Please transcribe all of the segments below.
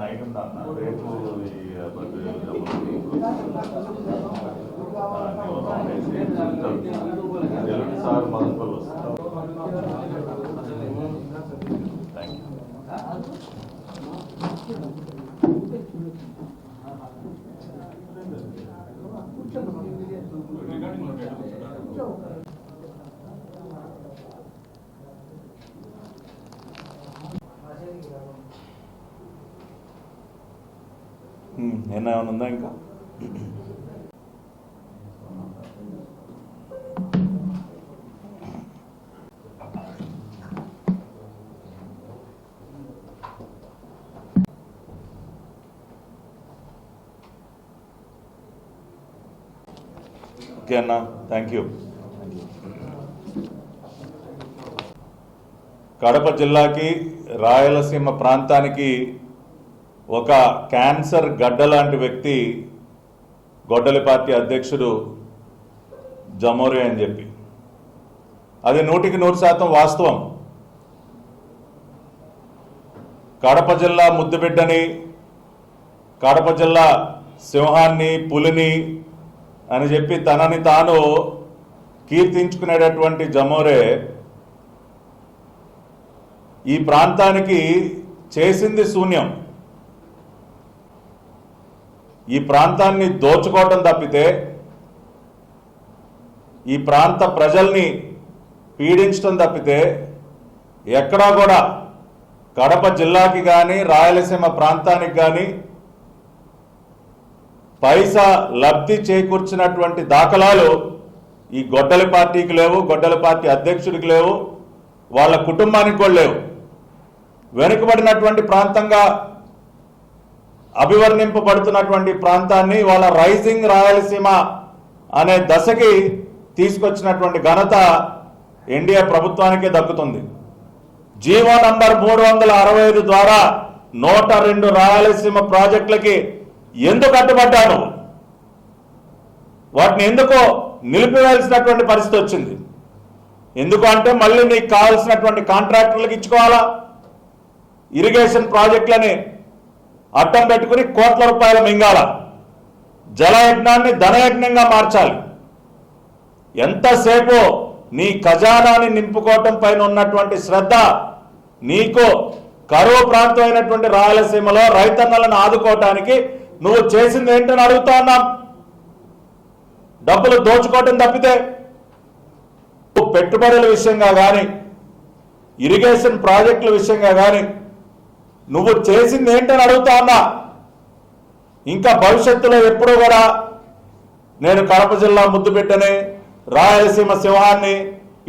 Night ఉంటాను రేపు sir Madanapalle వస్తాను. థ్యాంక్ ఏమైనా ఉందా ఇంకా? ఓకే అన్న, థ్యాంక్ యూ. కడప జిల్లాకి రాయలసీమ ప్రాంతానికి ఒక క్యాన్సర్ గడ్డ లాంటి వ్యక్తి గొడ్డలి పార్టీ అధ్యక్షుడు జమోరే అని చెప్పి, అది 100% వాస్తవం. కడప జిల్లా ముద్దుబిడ్డని, కడప జిల్లా సింహాన్ని, పులిని అని చెప్పి తనని తాను కీర్తించుకునేటటువంటి జమోరే ఈ ప్రాంతానికి చేసింది శూన్యం. ఈ ప్రాంతాన్ని దోచుకోవటం తప్పితే, ఈ ప్రాంత ప్రజల్ని పీడించడం తప్పితే ఎక్కడా కూడా కడప జిల్లాకి కానీ రాయలసీమ ప్రాంతానికి కానీ పైసా లబ్ధి చేకూర్చినటువంటి దాఖలాలు ఈ గొడ్డలి పార్టీకి లేవు, గొడ్డలి పార్టీ అధ్యక్షుడికి లేవు, వాళ్ళ కుటుంబానికి కూడా లేవు. వెనుకబడినటువంటి ప్రాంతంగా అభివర్ణింపబడుతున్నటువంటి ప్రాంతాన్ని వాళ్ళ రైజింగ్ రాయలసీమ అనే దశకి తీసుకొచ్చినటువంటి ఘనత ఎన్డీఏ ప్రభుత్వానికే దక్కుతుంది. జీవో నంబర్ 365 ద్వారా 102 రాయలసీమ ప్రాజెక్టులకి ఎందుకు అడ్డుపడ్డాను? వాటిని ఎందుకో నిలిపివేయాల్సినటువంటి పరిస్థితి వచ్చింది. ఎందుకు అంటే మళ్ళీ నీకు కావాల్సినటువంటి కాంట్రాక్టర్లకు ఇచ్చుకోవాలా, ఇరిగేషన్ ప్రాజెక్టులని అడ్డం పెట్టుకుని కోట్ల రూపాయలు మింగాల, జలయజ్ఞాన్ని ధనయజ్ఞంగా మార్చాలి. ఎంతసేపు నీ ఖజానాని నింపుకోవటం పైన ఉన్నటువంటి శ్రద్ధ, నీకు కరువు ప్రాంతం అయినటువంటి రాయలసీమలో రైతన్నలను ఆదుకోవటానికి నువ్వు చేసింది ఏంటని అడుగుతా ఉన్నాం. డబ్బులు దోచుకోవటం తప్పితే పెట్టుబడుల విషయంగా కానీ, ఇరిగేషన్ ప్రాజెక్టుల విషయంగా కానీ నువ్వు చేసింది ఏంటని అడుగుతా ఉన్నా. ఇంకా భవిష్యత్తులో ఎప్పుడూ కూడా నేను కడప జిల్లా ముద్దు పెట్టని, రాయలసీమ సింహాన్ని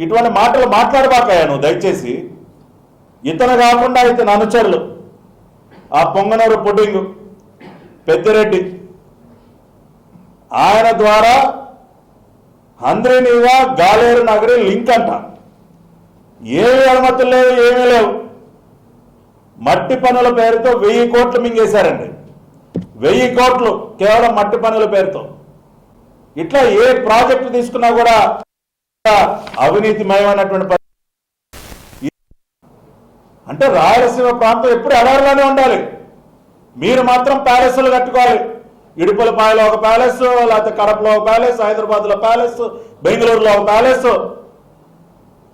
ఇటువంటి మాటలు మాట్లాడబాకాయా నువ్వు దయచేసి. ఇతను కాకుండా ఇతని అనుచరులు, ఆ పొంగనూరు పుడ్డింగ్ పెద్దిరెడ్డి, ఆయన ద్వారా హంద్రీనీవా గాలేరు నగరి లింక్ అంట. ఏమీ అనుమతులు లేవు, ఏమీ లేవు. మట్టి పనుల పేరుతో 1000 కోట్లు మింగేశారండి. 1000 కోట్లు కేవలం మట్టి పనుల పేరుతో. ఇట్లా ఏ ప్రాజెక్టు తీసుకున్నా కూడా అవినీతిమయమైనటువంటి. అంటే రాయలసీమ ప్రాంతం ఎప్పుడు ఎడారిలోనే ఉండాలి. మీరు మాత్రం ప్యాలెస్లు కట్టుకోవాలి. ఇడుపులపాయలో ఒక ప్యాలెస్, లేకపోతే కడపలో ఒక ప్యాలెస్, హైదరాబాద్లో ప్యాలెస్, బెంగళూరులో ఒక ప్యాలెస్.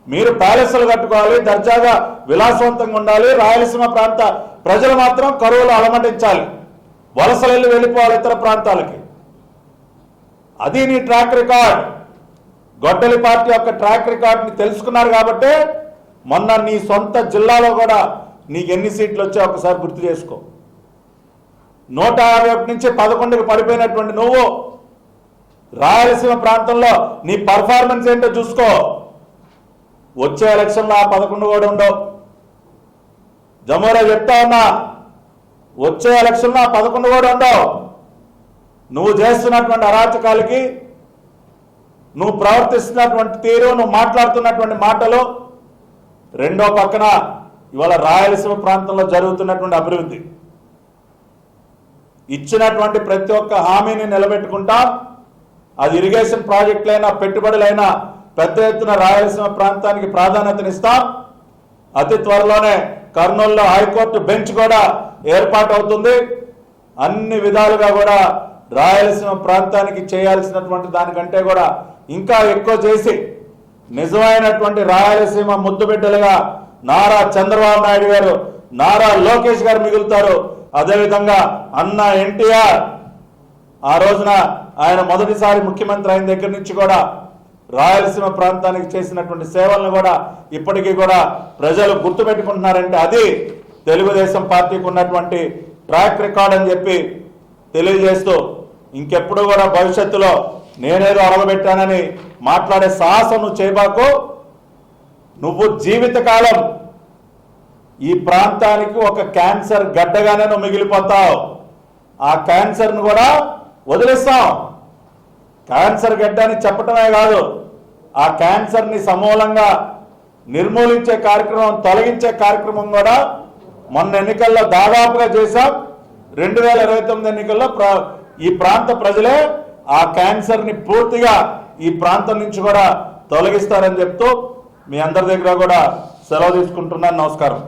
మీరు ప్యాలెస్లు కట్టుకోవాలి, దర్జాగా విలాసవంతంగా ఉండాలి. రాయలసీమ ప్రాంత ప్రజలు మాత్రం కరువులు అలమటించాలి, వలసలు వెళ్ళిపోవాలి ఇతర ప్రాంతాలకి. అది నీ ట్రాక్ రికార్డ్. గొడ్డలి పార్టీ యొక్క ట్రాక్ రికార్డ్ని తెలుసుకున్నారు కాబట్టే మొన్న నీ సొంత జిల్లాలో కూడా నీకు ఎన్ని సీట్లు వచ్చాయో ఒకసారి గుర్తు చేసుకో. 151 నుంచి 11కి పడిపోయినటువంటి నువ్వు రాయలసీమ ప్రాంతంలో నీ పర్ఫార్మెన్స్ ఏంటో చూసుకో. వచ్చే ఎలక్షన్లో ఆ 11 కూడా ఉండవు. జమోరా చెప్తా ఉన్నా, వచ్చే ఎలక్షన్లో ఆ 11 కూడా ఉండవు. నువ్వు చేస్తున్నటువంటి అరాచకాలకి, నువ్వు ప్రవర్తిస్తున్నటువంటి తీరు, నువ్వు మాట్లాడుతున్నటువంటి మాటలు, రెండో పక్కన ఇవాళ రాయలసీమ ప్రాంతంలో జరుగుతున్నటువంటి అభివృద్ధి, ఇచ్చినటువంటి ప్రతి ఒక్క హామీని నిలబెట్టుకుంటాం. అది ఇరిగేషన్ ప్రాజెక్టులైనా, పెట్టుబడులైనా పెద్ద ఎత్తున రాయలసీమ ప్రాంతానికి ప్రాధాన్యతనిస్తాం. అతి త్వరలోనే కర్నూలులో హైకోర్టు బెంచ్ కూడా ఏర్పాటు అవుతుంది. అన్ని విధాలుగా కూడా రాయలసీమ ప్రాంతానికి చేయాల్సినటువంటి దానికంటే కూడా ఇంకా ఎక్కువ చేసి నిజమైనటువంటి రాయలసీమ ముద్దుబిడ్డలుగా నారా చంద్రబాబు నాయుడు గారు, నారా లోకేష్ గారు మిగులుతారు. అదేవిధంగా అన్న ఎన్టీఆర్ ఆ రోజున ఆయన మొదటిసారి ముఖ్యమంత్రి అయిన దగ్గర నుంచి కూడా రాయలసీమ ప్రాంతానికి చేసినటువంటి సేవలను కూడా ఇప్పటికీ కూడా ప్రజలు గుర్తుపెట్టుకుంటున్నారంటే అది తెలుగుదేశం పార్టీకి ఉన్నటువంటి ట్రాక్ రికార్డ్ అని చెప్పి తెలియజేస్తూ, ఇంకెప్పుడు కూడా భవిష్యత్తులో నేనేదో అడగబెట్టానని మాట్లాడే సాహసం నువ్వు చేయబాకు. నువ్వు జీవితకాలం ఈ ప్రాంతానికి ఒక క్యాన్సర్ గడ్డగానే నువ్వు మిగిలిపోతావు. ఆ క్యాన్సర్ను కూడా వదిలేస్తాం. క్యాన్సర్ గడ్డ అని చెప్పటమే కాదు, ఆ క్యాన్సర్ని సమూలంగా నిర్మూలించే కార్యక్రమం, తొలగించే కార్యక్రమం కూడా మొన్న ఎన్నికల్లో దాదాపుగా చేశాం. 2029 ఎన్నికల్లో ఈ ప్రాంత ప్రజలే ఆ క్యాన్సర్ని పూర్తిగా ఈ ప్రాంతం నుంచి కూడా తొలగిస్తారని చెప్తూ మీ అందరి దగ్గర కూడా సెలవు తీసుకుంటున్నాను. నమస్కారం.